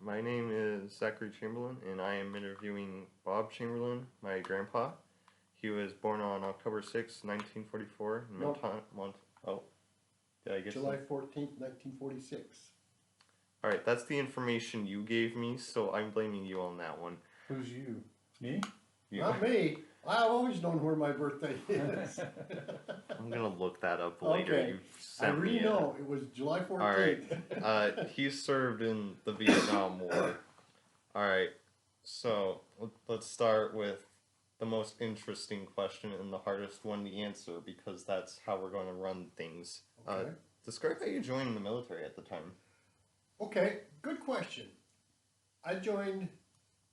My name is Zachary Chamberlain, and I am interviewing Bob Chamberlain, my grandpa. He was born on October 6th, 1944 in Nope. Oh, did I get July some? 14th, 1946. Alright, that's the information you gave me, so I'm blaming you on that one. Who's you? Me? You. Not me. I've always known where my birthday is. I'm gonna look that up later. Okay. You I sent really me know. It was July 14th. Alright, he served in the Vietnam War. Alright, so let's start with the most interesting question and the hardest one to answer because that's how we're going to run things. Okay. Describe how you joined the military at the time. Okay, good question. I joined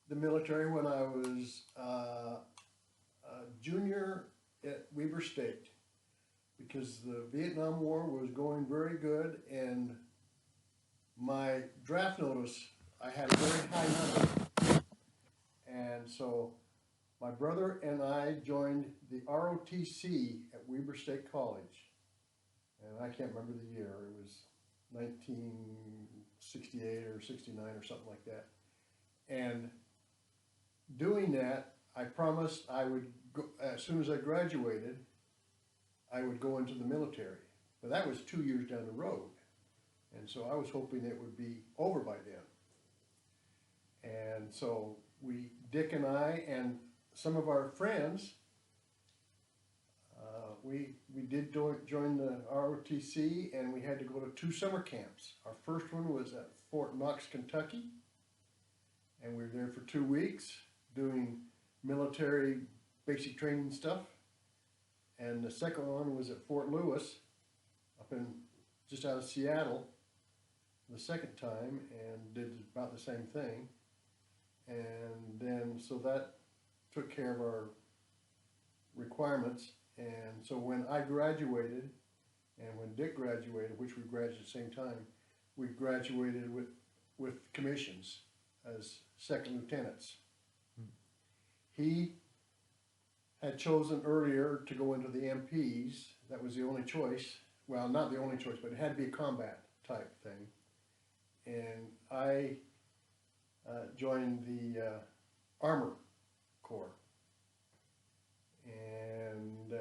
the military when I was a junior at Weber State because the Vietnam War was going very good, and my draft notice, I had a very high number. And so my brother and I joined the ROTC at Weber State College. And I can't remember the year. It was 1968 or 69 or something like that. And doing that, I promised I would go, as soon as I graduated, I would go into the military. But that was 2 years down the road. And so I was hoping it would be over by then. And so Dick and I and some of our friends, we did join the ROTC, and we had to go to 2 summer camps. Our first one was at Fort Knox, Kentucky, and we were there for 2 weeks doing military basic training stuff. And the second one was at Fort Lewis, up in just out of Seattle, the second time, and did about the same thing. And then, so that took care of our requirements. And so when I graduated, and when Dick graduated, which we graduated at the same time, we graduated with commissions as second lieutenants. He had chosen earlier to go into the MPs. That was the only choice. Well, not the only choice, but it had to be a combat type thing. And I joined the Armor Corps. And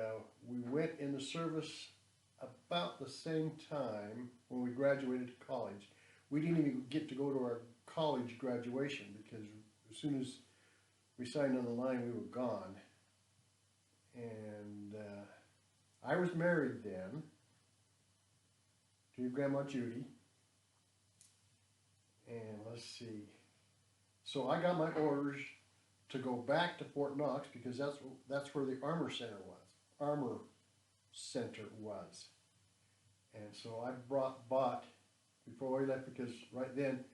we went in the service about the same time when we graduated college. We didn't even get to go to our college graduation because as soon as we signed on the line, we were gone. And I was married then to your Grandma Judy. And let's see. So I got my orders to go back to Fort Knox because that's where the Armor Center was. And so I bought before we left, because right then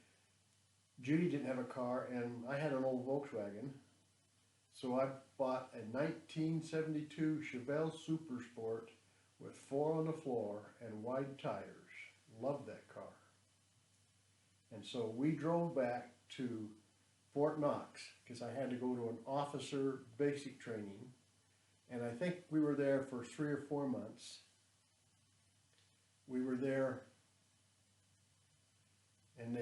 Judy didn't have a car and I had an old Volkswagen. So I bought a 1972 Chevelle Super Sport with 4 on the floor and wide tires. Loved that car. And so we drove back to Fort Knox because I had to go to an officer basic training, and I think we were there for 3 or 4 months. We were there, and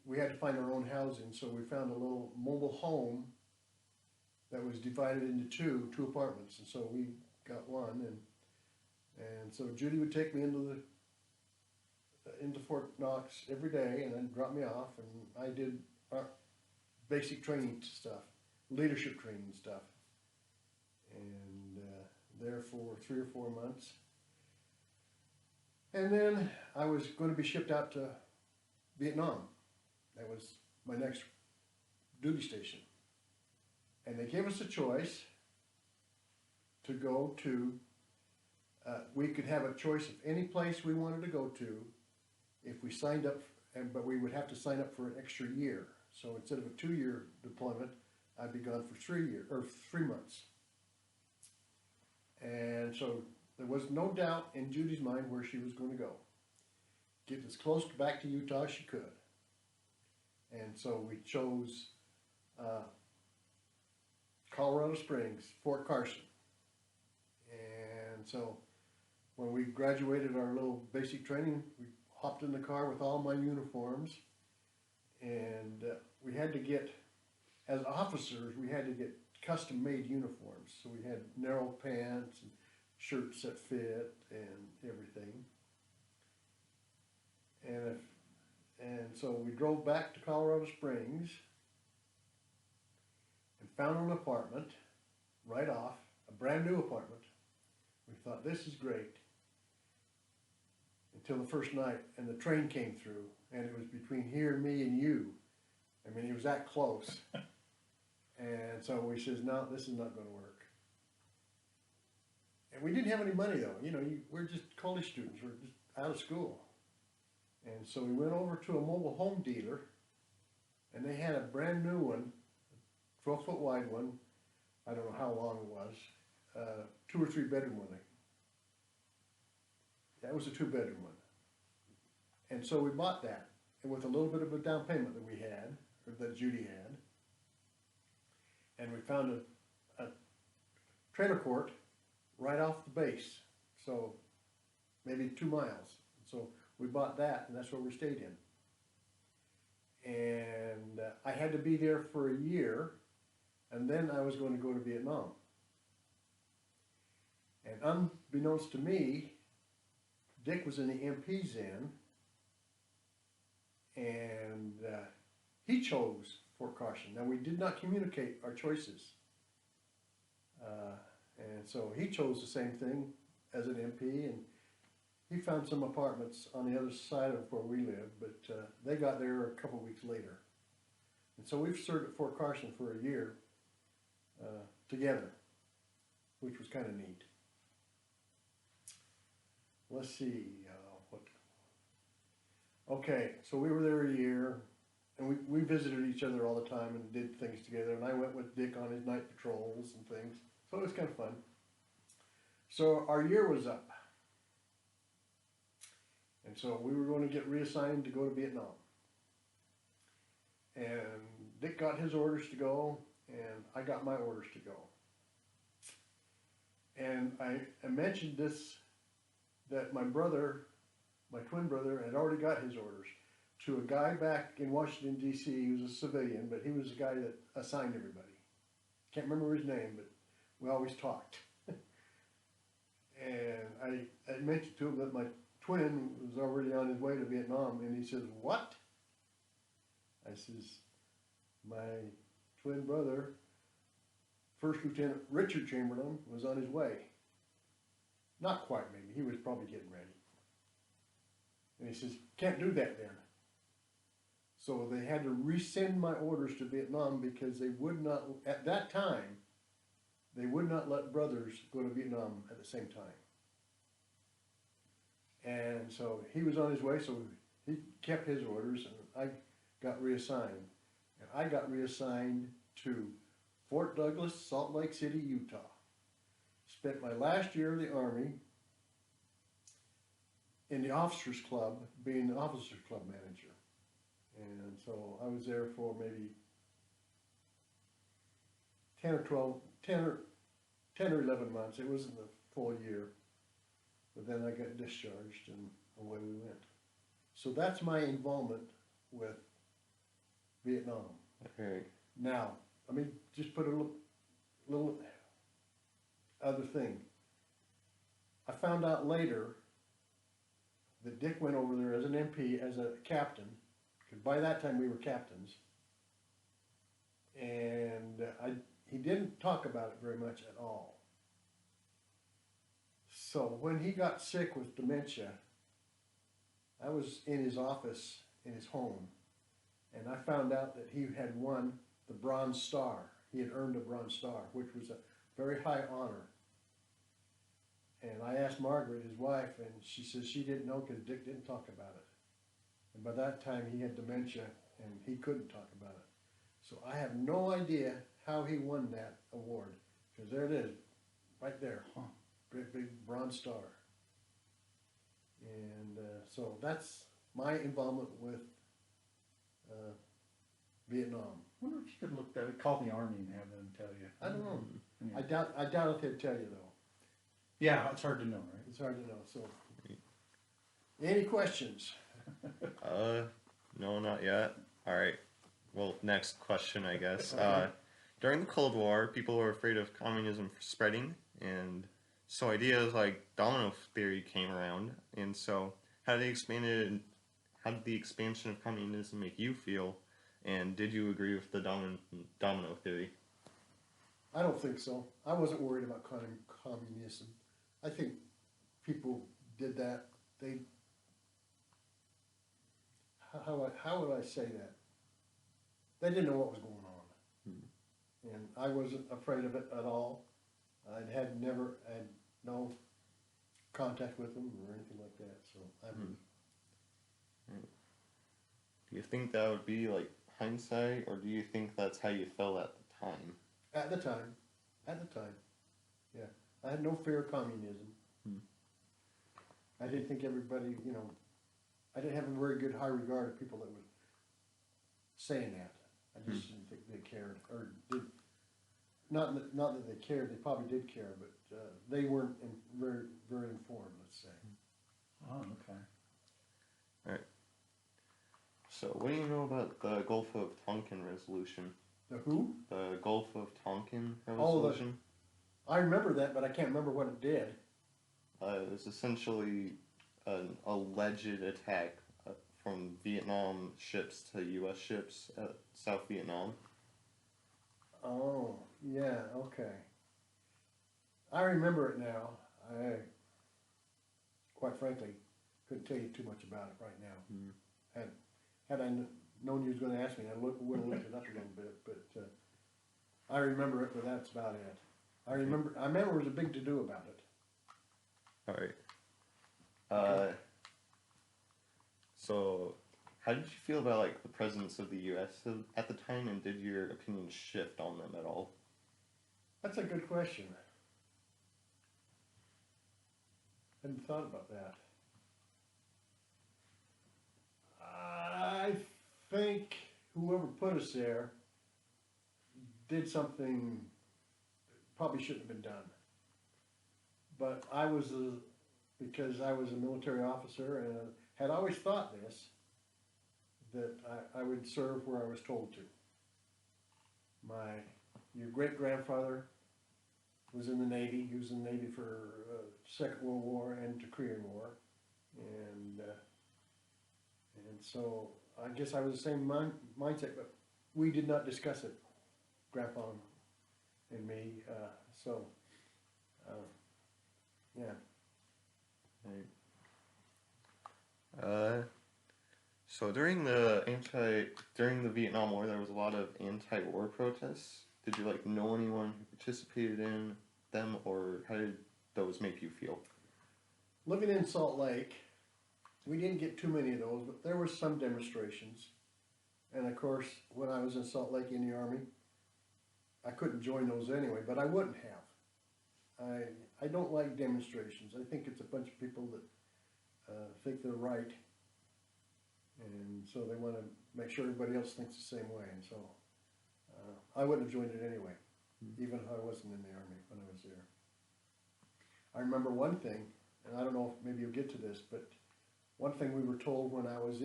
we had to find our own housing, so we found a little mobile home that was divided into two apartments, and so we got one, and so Judy would take me into Fort Knox every day and then drop me off, and I did basic training stuff, leadership training stuff, and there for 3 or 4 months. And then I was going to be shipped out to Vietnam. That was my next duty station. And they gave us a choice to go to, we could have a choice of any place we wanted to go to if we signed up, but we would have to sign up for an extra year. So instead of a 2-year deployment, I'd be gone for 3 months. And so there was no doubt in Judy's mind where she was going to go. Get as close back to Utah as she could. And so we chose Colorado Springs, Fort Carson. And so when we graduated our little basic training, we hopped in the car with all my uniforms, and we had to get, as officers, we had to get custom-made uniforms. So we had narrow pants and shirts that fit and everything. And so we drove back to Colorado Springs and found an apartment right off, a brand new apartment. We thought, this is great. Until the first night, and the train came through, and it was between here, me, and you. I mean, it was that close. And so we says, no, this is not going to work. And we didn't have any money, though. You know, we're just college students. We're just out of school. And so we went over to a mobile home dealer, and they had a brand new one, 12-foot wide one. I don't know how long it was. 2 or 3 bedroom one. That was a 2-bedroom one. And so we bought that, and with a little bit of a down payment that we had, or that Judy had. And we found a trailer court right off the base, so maybe 2 miles. So we bought that, and that's where we stayed in. And I had to be there for a year, and then I was going to go to Vietnam. And unbeknownst to me, Dick was in the MPs then, and he chose Fort Carson. Now, we did not communicate our choices. And so he chose the same thing as an MP, and he found some apartments on the other side of where we live, but they got there a couple weeks later. And so we've served at Fort Carson for a year together, which was kind of neat. Let's see, okay, so we were there a year, and we visited each other all the time and did things together, and I went with Dick on his night patrols and things, so it was kind of fun. So our year was up, and so we were going to get reassigned to go to Vietnam. And Dick got his orders to go, and I got my orders to go. And I mentioned this, that my brother, my twin brother, had already got his orders to a guy back in Washington, D.C. He was a civilian, but he was the guy that assigned everybody. Can't remember his name, but we always talked. And I mentioned to him that my twin was already on his way to Vietnam, and he says, what? I says, my twin brother, First Lieutenant Richard Chamberlain, was on his way. Not quite, maybe. He was probably getting ready. And he says, can't do that then. So they had to resend my orders to Vietnam because they would not, at that time, they would not let brothers go to Vietnam at the same time. And so he was on his way, so he kept his orders, and I got reassigned. And I got reassigned to Fort Douglas, Salt Lake City, Utah. Spent my last year of the Army in the officers club, being the officers club manager. And so I was there for maybe 10 or 11 months. It wasn't the full year. But then I got discharged, and away we went. So that's my involvement with Vietnam. Okay. Now, let me just put a little other thing. I found out later that Dick went over there as an MP, as a captain, because by that time we were captains. And he didn't talk about it very much at all. So when he got sick with dementia, I was in his office in his home, and I found out that he had won the Bronze Star. He had earned a Bronze Star, which was a very high honor. And I asked Margaret, his wife, and she says she didn't know because Dick didn't talk about it. And by that time he had dementia and he couldn't talk about it. So I have no idea how he won that award, because there it is, right there. Huh. Great big Bronze Star. And so that's my involvement with Vietnam. I wonder if you could look that, call the Army and have them tell you. I don't know. Yeah. I doubt if they'd tell you though. Yeah, it's hard to know, right? It's hard to know. So, any questions? No, not yet. All right. Well, next question, I guess. Okay. During the Cold War, people were afraid of communism spreading, and so ideas like domino theory came around. And so, how did they expanded? How did the expansion of communism make you feel? And did you agree with the domino theory? I don't think so. I wasn't worried about communism. I think people did that. They how would I say that? They didn't know what was going on, and I wasn't afraid of it at all. I had never had no contact with them or anything like that. So I'm Do you think that would be like hindsight, or do you think that's how you felt at the time? at the time. At the time, yeah, I had no fear of communism. I didn't think everybody, I didn't have a very good high regard of people that were saying that. I just didn't think they cared, or did. Not that they cared. They probably did care, but they weren't very very informed. Let's say. Oh, okay. All right. So, what do you know about the Gulf of Tonkin resolution? The who? The Gulf of Tonkin Oh, resolution? I remember that, but I can't remember what it did. It was essentially an alleged attack from Vietnam ships to U.S. ships at South Vietnam. Oh, yeah, okay. I remember it now. I, quite frankly, couldn't tell you too much about it right now. Had I known you was going to ask me, I would have looked it up a little bit, but I remember it, but that's about it. I remember there was a big to-do about it. All right. So, how did you feel about like the presence of the U.S. at the time, and did your opinion shift on them at all? That's a good question. Hadn't thought about that. I think whoever put us there did something probably shouldn't have been done. But because I was a military officer and had always thought this, that I would serve where I was told to. Your great-grandfather was in the Navy. He was in the Navy for Second World War and the Korean War. And so I guess I was the same mindset, but we did not discuss it, Grandpa and me. Yeah. Right. So during the Vietnam War, there was a lot of anti-war protests. Did you like know anyone who participated in them, or how did those make you feel? Living in Salt Lake, we didn't get too many of those, but there were some demonstrations. And of course, when I was in Salt Lake in the Army, I couldn't join those anyway, but I wouldn't have. I don't like demonstrations. I think it's a bunch of people that think they're right, and so they want to make sure everybody else thinks the same way. And so I wouldn't have joined it anyway, even if I wasn't in the Army when I was there. I remember one thing, and I don't know if maybe you'll get to this, but one thing we were told when I was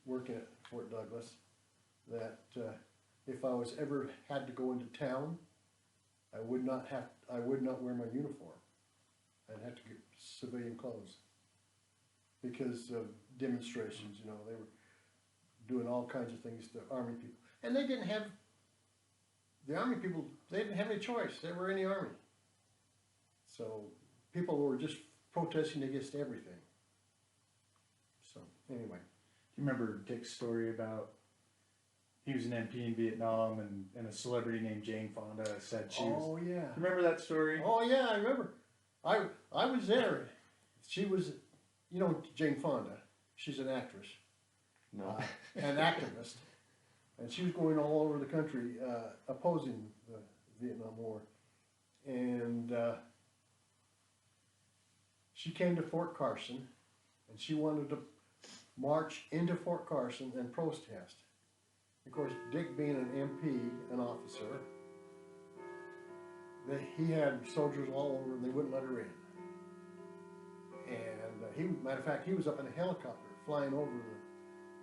working at Fort Douglas, that if I was ever had to go into town, I would not wear my uniform. I'd have to get civilian clothes because of demonstrations. They were doing all kinds of things to Army people, and they didn't have the Army people. They didn't have any choice. They were in the Army, so people were just protesting against everything. So anyway, Do you remember Dick's story about he was an MP in Vietnam and a celebrity named Jane Fonda said she was. oh yeah, Remember that story? oh yeah, I remember. I was there. She was, Jane Fonda. She's an actress, No. an activist, and she was going all over the country opposing the Vietnam War, and she came to Fort Carson, and she wanted to march into Fort Carson and protest. Of course, Dick being an MP, an officer, he had soldiers all over, and they wouldn't let her in. And matter of fact, he was up in a helicopter flying over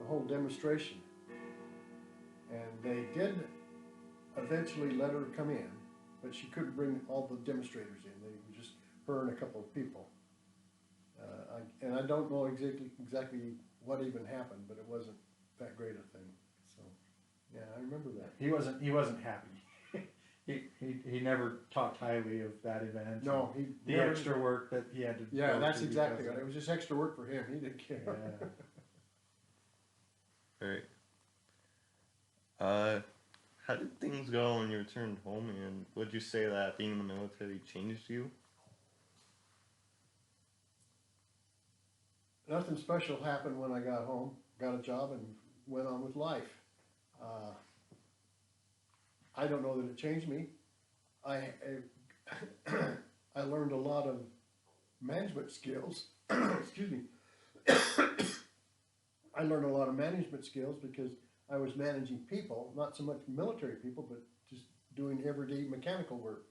the whole demonstration. And they did eventually let her come in, but she couldn't bring all the demonstrators in. They were just her and a couple of people. And I don't know exactly what even happened, but it wasn't that great a thing. So, yeah, I remember that. He wasn't happy. he never talked highly of that event. No, the extra work that he had to. Yeah, that's exactly right. It was just extra work for him. He didn't care. Yeah. Right. How did things go when you returned home, and would you say that being in the military changed you? Nothing special happened when I got home, got a job, and went on with life. I don't know that it changed me. I learned a lot of management skills. Excuse me. I learned a lot of management skills because I was managing people, not so much military people, but just doing everyday mechanical work.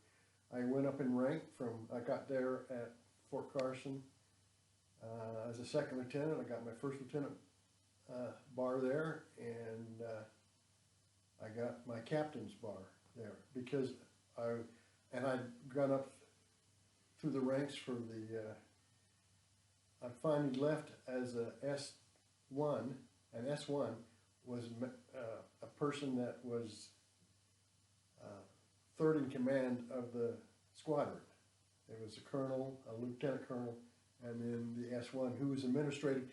I went up in rank I got there at Fort Carson as a second lieutenant. I got my first lieutenant bar there, and I got my captain's bar there because I'd gone up through the ranks for I finally left as a S1. An S1 was a person that was third in command of the squadron. There was a colonel, a lieutenant colonel, and then the S1 who was administrative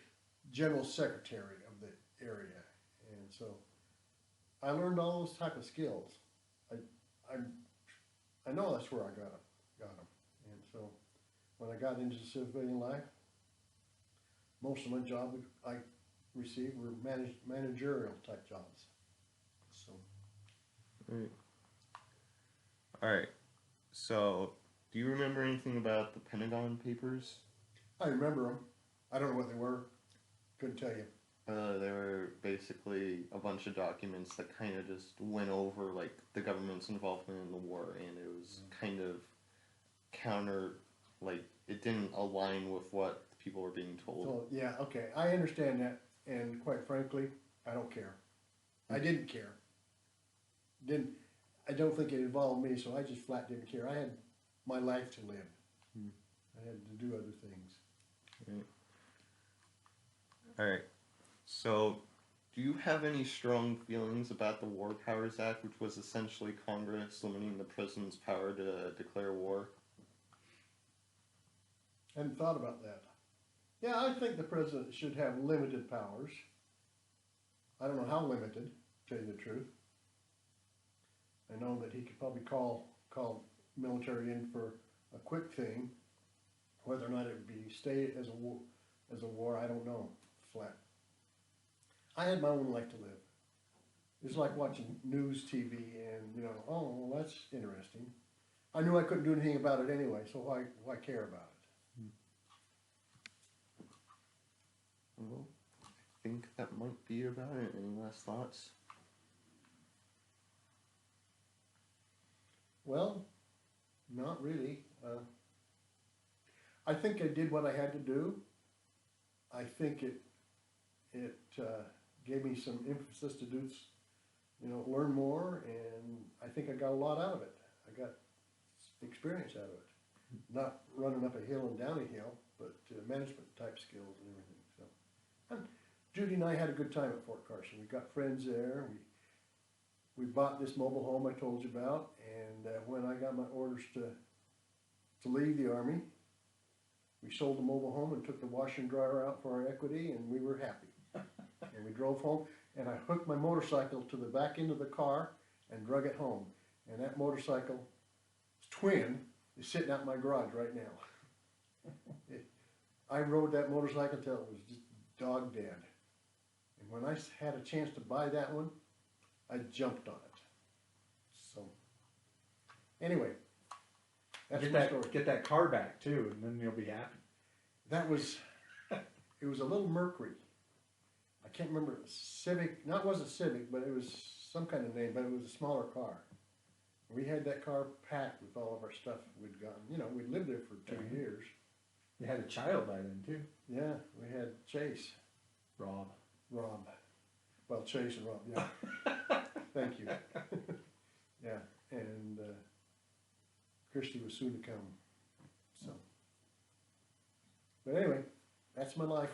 general secretary of the area. And so I learned all those type of skills. I know that's where I got them. And so when I got into civilian life, most of my job I received were managerial type jobs. So. Right. All right. So, do you remember anything about the Pentagon Papers? I remember them. I don't know what they were. Couldn't tell you. They were basically a bunch of documents that kind of just went over like the government's involvement in the war, and it was kind of counter, like it didn't align with what people were being told. So, yeah, okay, I understand that, and quite frankly, I don't care. I didn't care. I don't think it involved me, so I just flat didn't care. I had my life to live. I had to do other things. Right. All right. So, do you have any strong feelings about the War Powers Act, which was essentially Congress limiting the president's power to declare war? I hadn't thought about that. Yeah, I think the president should have limited powers. I don't know how limited, to tell you the truth. I know that he could probably call military in for a quick thing. Whether or not it would be stay as a war, I don't know. Flat. I had my own life to live. It's like watching news TV and, oh, well, that's interesting. I knew I couldn't do anything about it anyway, so why care about it? Well, I think that might be about it. Any last thoughts? Well, not really. I think I did what I had to do. I think it gave me some emphasis to do, learn more, and I think I got a lot out of it. I got experience out of it. Not running up a hill and down a hill, but management type skills and everything. So, and Judy and I had a good time at Fort Carson. We got friends there. We bought this mobile home I told you about, and when I got my orders to leave the Army, we sold the mobile home and took the washer and dryer out for our equity, and we were happy. And we drove home, and I hooked my motorcycle to the back end of the car and drug it home. And that motorcycle, twin, is sitting out in my garage right now. I rode that motorcycle until it was just dog dead. And when I had a chance to buy that one, I jumped on it. So, anyway, that's my story. Get that car back too, and then you'll be happy. It was a little Mercury. I can't remember, Civic, it wasn't Civic, but it was some kind of name, but it was a smaller car. We had that car packed with all of our stuff we'd gotten. We'd lived there for 2 years. You had a child by then too. Yeah, we had Chase. Rob. Well, Chase and Rob, yeah. Thank you. Yeah, and Christy was soon to come, so. But anyway, that's my life,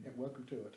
and welcome to it.